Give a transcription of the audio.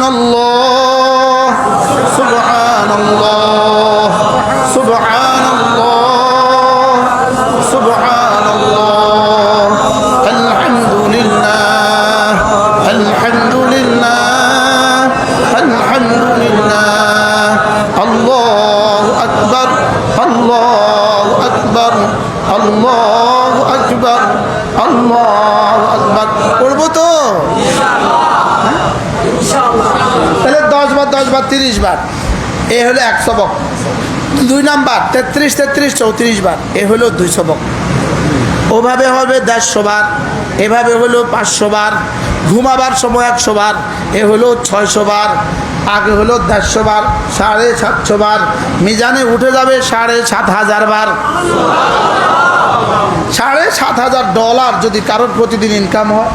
সুবহানাল্লাহ সুবহানাল্লাহ সুবহানাল্লাহ সুবহানাল্লাহ আলহামদুলিল্লাহ আলহামদুলিল্লাহ আলহামদুলিল্লাহ আল্লাহু আকবার আল্লাহু আকবার আল্লাহু আকবার আল্লাহু আকবার। পড়বো তো তাহলে 10 বার 10 বার 30 বার, এ হলো 1 সবক। 2 নাম্বার 33 33 34 বার, এ হলো 2 সবক। ওভাবে হবে 150 বার, এভাবে হলো 500 বার। ঘুমাবার সময় 100 বার, এ হলো 600 বার। আগে হলো 150 বার, 750 বার। মিজানে উঠে যাবে 7,500 বার। $7,500 যদি কারোর প্রতিদিন ইনকাম হয়,